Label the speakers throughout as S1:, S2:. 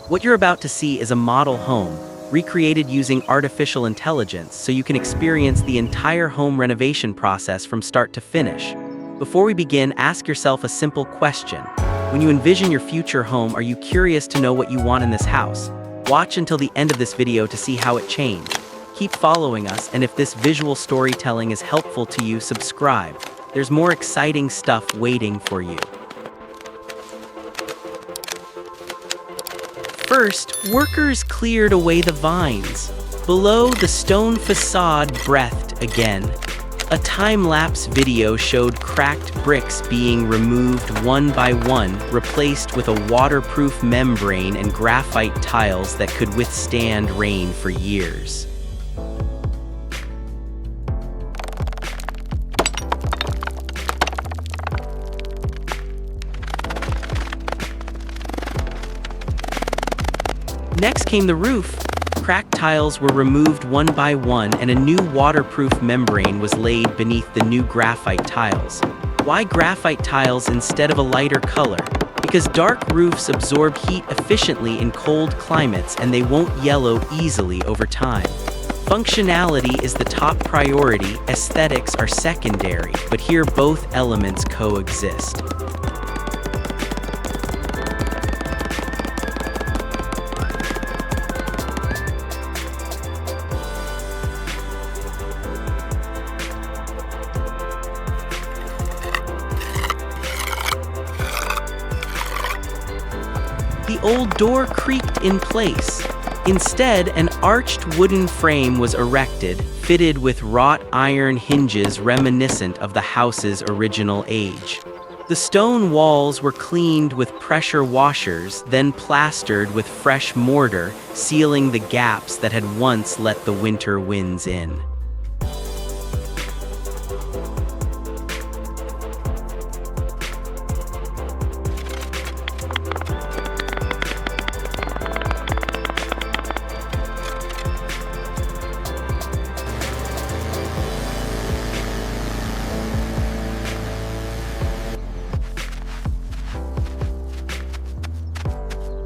S1: What you're about to see is a model home, recreated using artificial intelligence so you can experience the entire home renovation process from start to finish. Before we begin, ask yourself a simple question. When you envision your future home, are you curious to know what you want in this house? Watch until the end of this video to see how it changed. Keep following us, and if this visual storytelling is helpful to you, subscribe. There's more exciting stuff waiting for you. First, workers cleared away the vines. Below, the stone facade breathed again. A time-lapse video showed cracked bricks being removed one by one, replaced with a waterproof membrane and graphite tiles that could withstand rain for years. Next came the roof. Cracked tiles were removed one by one, and a new waterproof membrane was laid beneath the new graphite tiles. Why graphite tiles instead of a lighter color? Because dark roofs absorb heat efficiently in cold climates and they won't yellow easily over time. Functionality is the top priority, aesthetics are secondary, but here both elements coexist. The old door creaked in place. Instead, an arched wooden frame was erected, fitted with wrought iron hinges reminiscent of the house's original age. The stone walls were cleaned with pressure washers, then plastered with fresh mortar, sealing the gaps that had once let the winter winds in.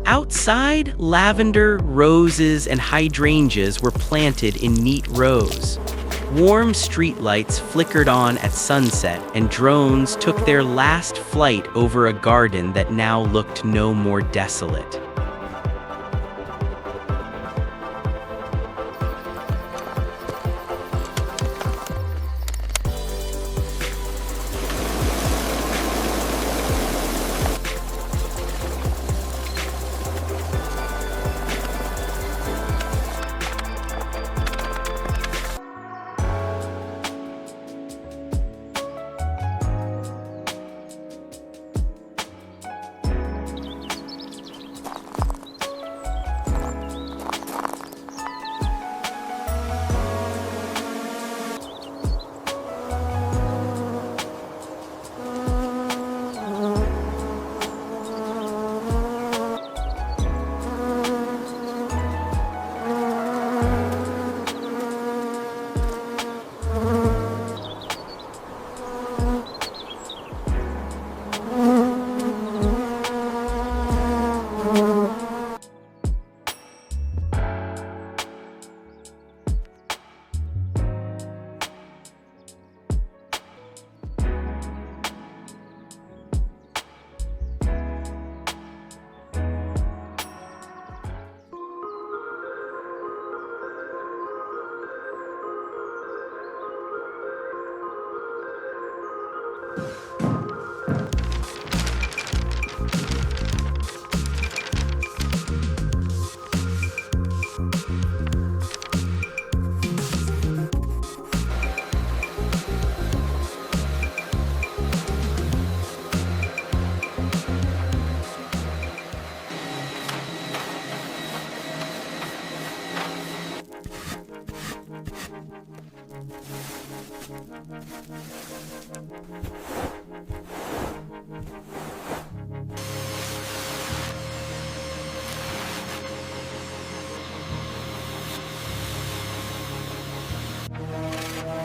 S1: Outside, lavender, roses, and hydrangeas were planted in neat rows. Warm streetlights flickered on at sunset, and drones took their last flight over a garden that now looked no more desolate.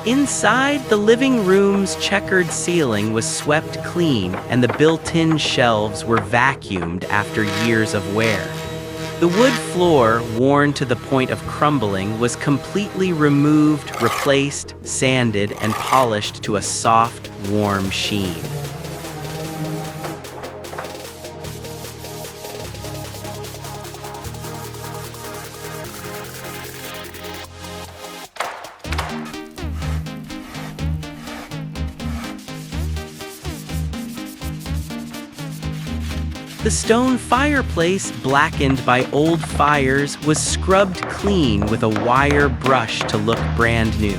S1: Inside, the living room's checkered ceiling was swept clean and the built-in shelves were vacuumed after years of wear. The wood floor, worn to the point of crumbling, was completely removed, replaced, sanded, and polished to a soft, warm sheen. The stone fireplace, blackened by old fires, was scrubbed clean with a wire brush to look brand new.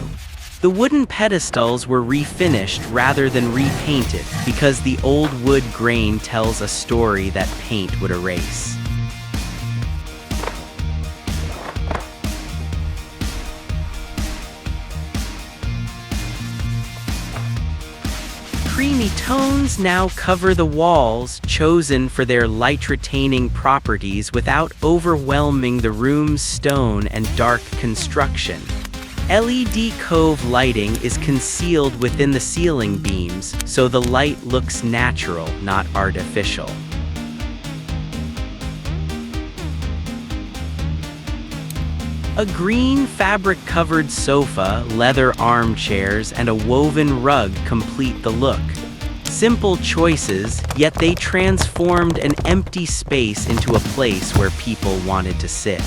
S1: The wooden pedestals were refinished rather than repainted because the old wood grain tells a story that paint would erase. Creamy tones now cover the walls, chosen for their light-retaining properties without overwhelming the room's stone and dark construction. LED cove lighting is concealed within the ceiling beams, so the light looks natural, not artificial. A green fabric-covered sofa, leather armchairs, and a woven rug complete the look. Simple choices, yet they transformed an empty space into a place where people wanted to sit.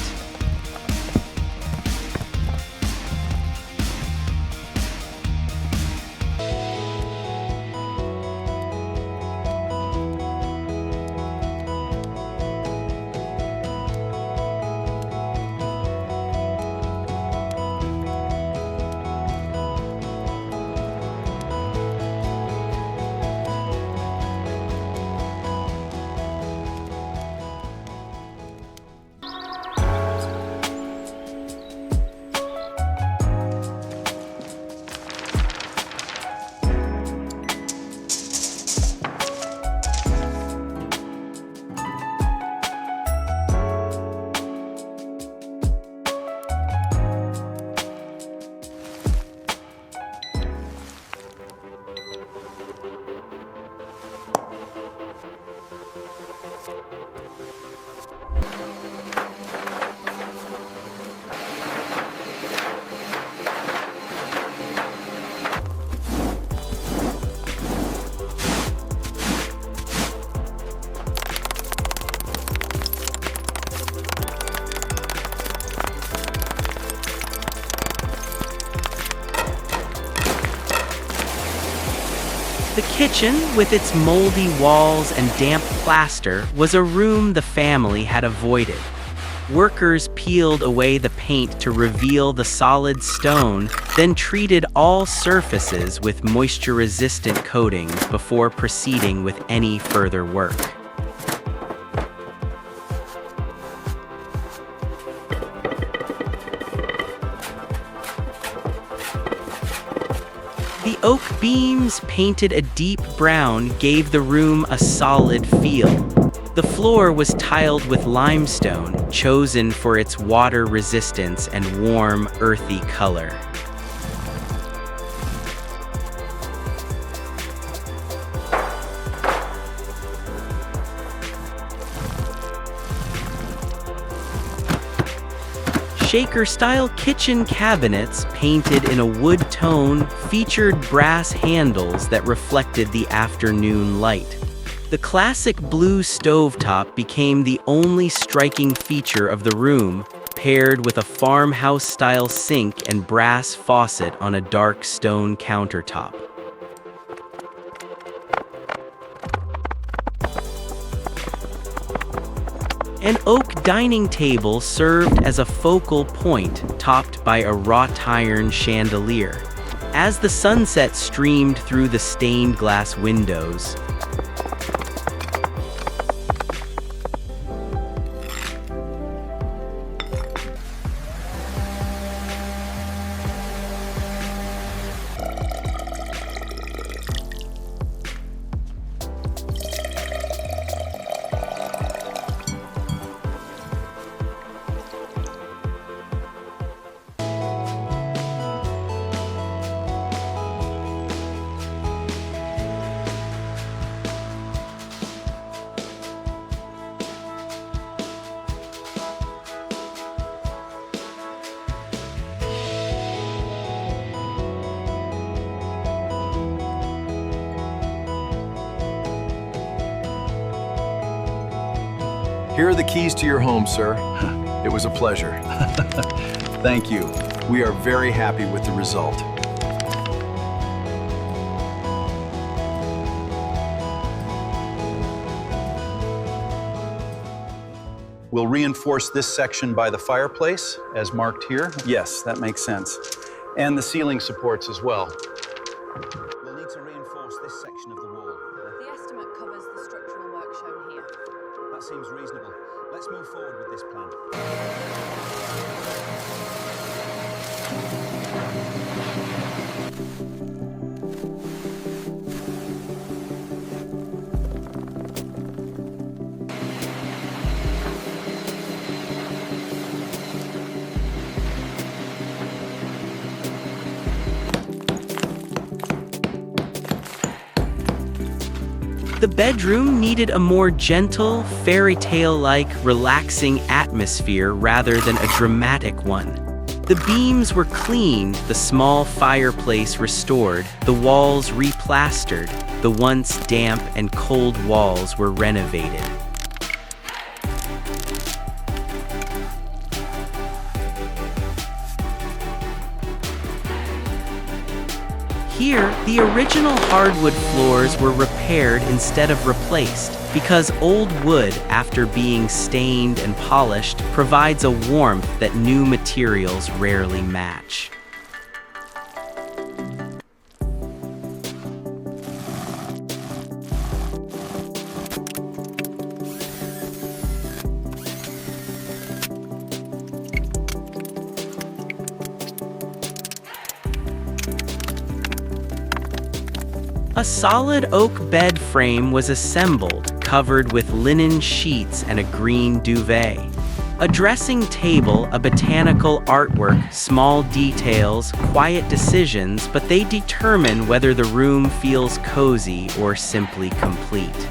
S1: The kitchen, with its moldy walls and damp plaster, was a room the family had avoided. Workers peeled away the paint to reveal the solid stone, then treated all surfaces with moisture-resistant coatings before proceeding with any further work. The oak beams, painted a deep brown, gave the room a solid feel. The floor was tiled with limestone, chosen for its water resistance and warm, earthy color. Shaker-style kitchen cabinets, painted in a wood tone, featured brass handles that reflected the afternoon light. The classic blue stovetop became the only striking feature of the room, paired with a farmhouse-style sink and brass faucet on a dark stone countertop. An oak dining table served as a focal point, topped by a wrought iron chandelier. As the sunset streamed through the stained glass windows,
S2: Here are the keys to your home, sir. It was a pleasure. Thank you. We are very happy with the result. We'll reinforce this section by the fireplace, as marked here. Yes, that makes sense. And the ceiling supports as well. We'll need to reinforce this section of the wall.
S3: The estimate covers the structural work shown here.
S2: That seems reasonable. Let's move forward with this plan.
S1: The bedroom needed a more gentle, fairy tale-like, relaxing atmosphere rather than a dramatic one. The beams were cleaned, the small fireplace restored, the walls replastered, the once damp and cold walls were renovated. Here, the original hardwood floors were repaired instead of replaced, because old wood, after being stained and polished, provides a warmth that new materials rarely match. A solid oak bed frame was assembled, covered with linen sheets and a green duvet. A dressing table, a botanical artwork, small details, quiet decisions, but they determine whether the room feels cozy or simply complete.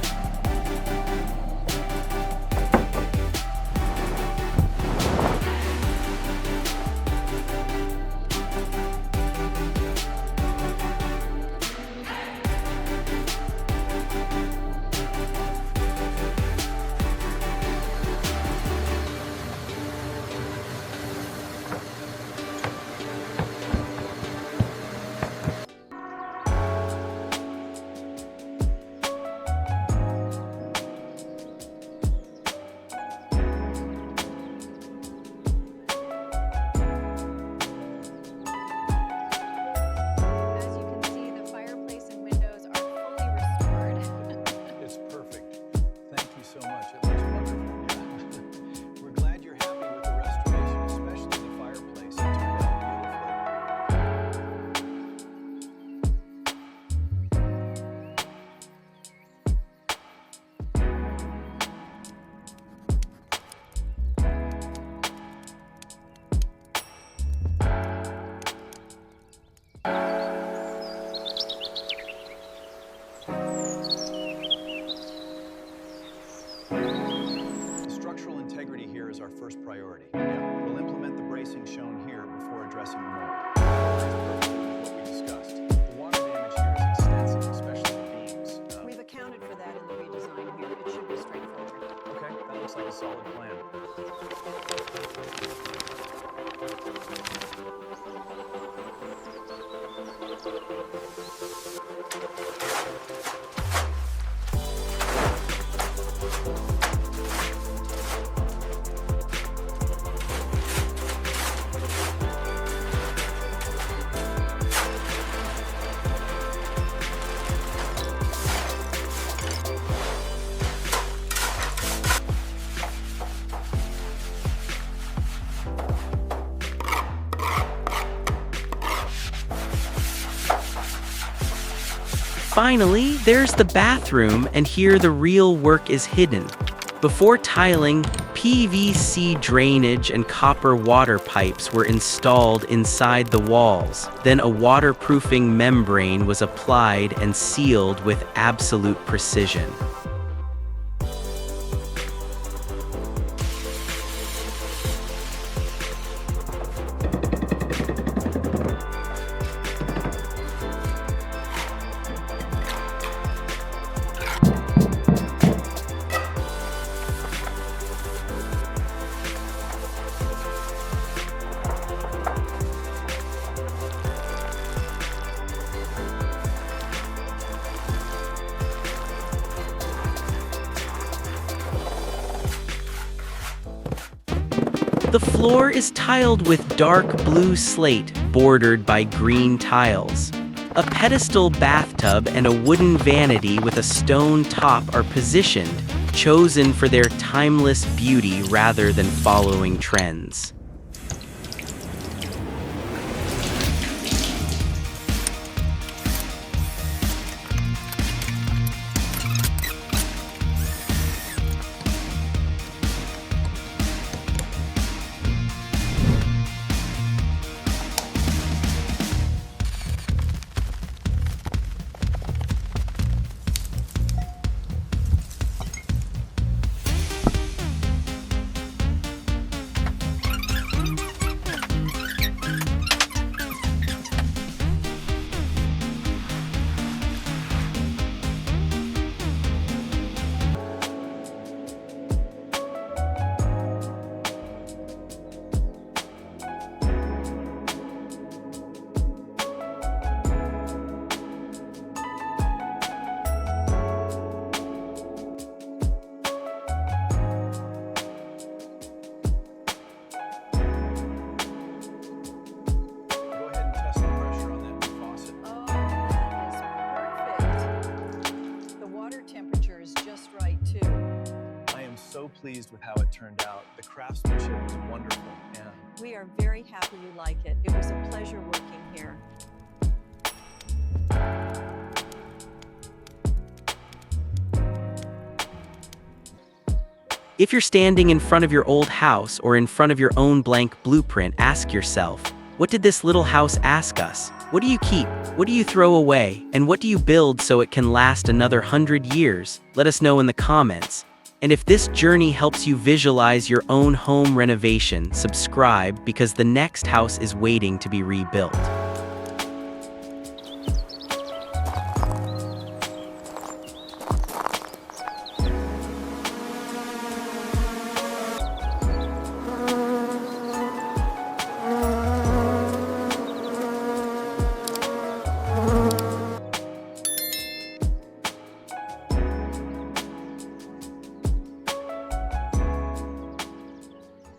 S2: First priority. We'll implement the bracing shown here before addressing the mold. What we discussed. The water damage here is extensive, especially the beams.
S3: We've accounted for that in the redesign here. It should be straightforward.
S2: Okay, that looks like a solid plan.
S1: Finally, there's the bathroom, and here the real work is hidden. Before tiling, PVC drainage and copper water pipes were installed inside the walls. Then a waterproofing membrane was applied and sealed with absolute precision. The floor is tiled with dark blue slate bordered by green tiles. A pedestal bathtub and a wooden vanity with a stone top are positioned, chosen for their timeless beauty rather than following trends.
S2: Go ahead and test the pressure on that new faucet.
S3: Oh, that is perfect. The water temperature is just right, too.
S2: I am so pleased with how it turned out. The craftsmanship was wonderful. Yeah.
S3: We are very happy you like it. It was a pleasure working here.
S1: If you're standing in front of your old house or in front of your own blank blueprint, ask yourself, what did this little house ask us? What do you keep? What do you throw away? And what do you build so it can last another 100 years? Let us know in the comments. And if this journey helps you visualize your own home renovation, subscribe because the next house is waiting to be rebuilt.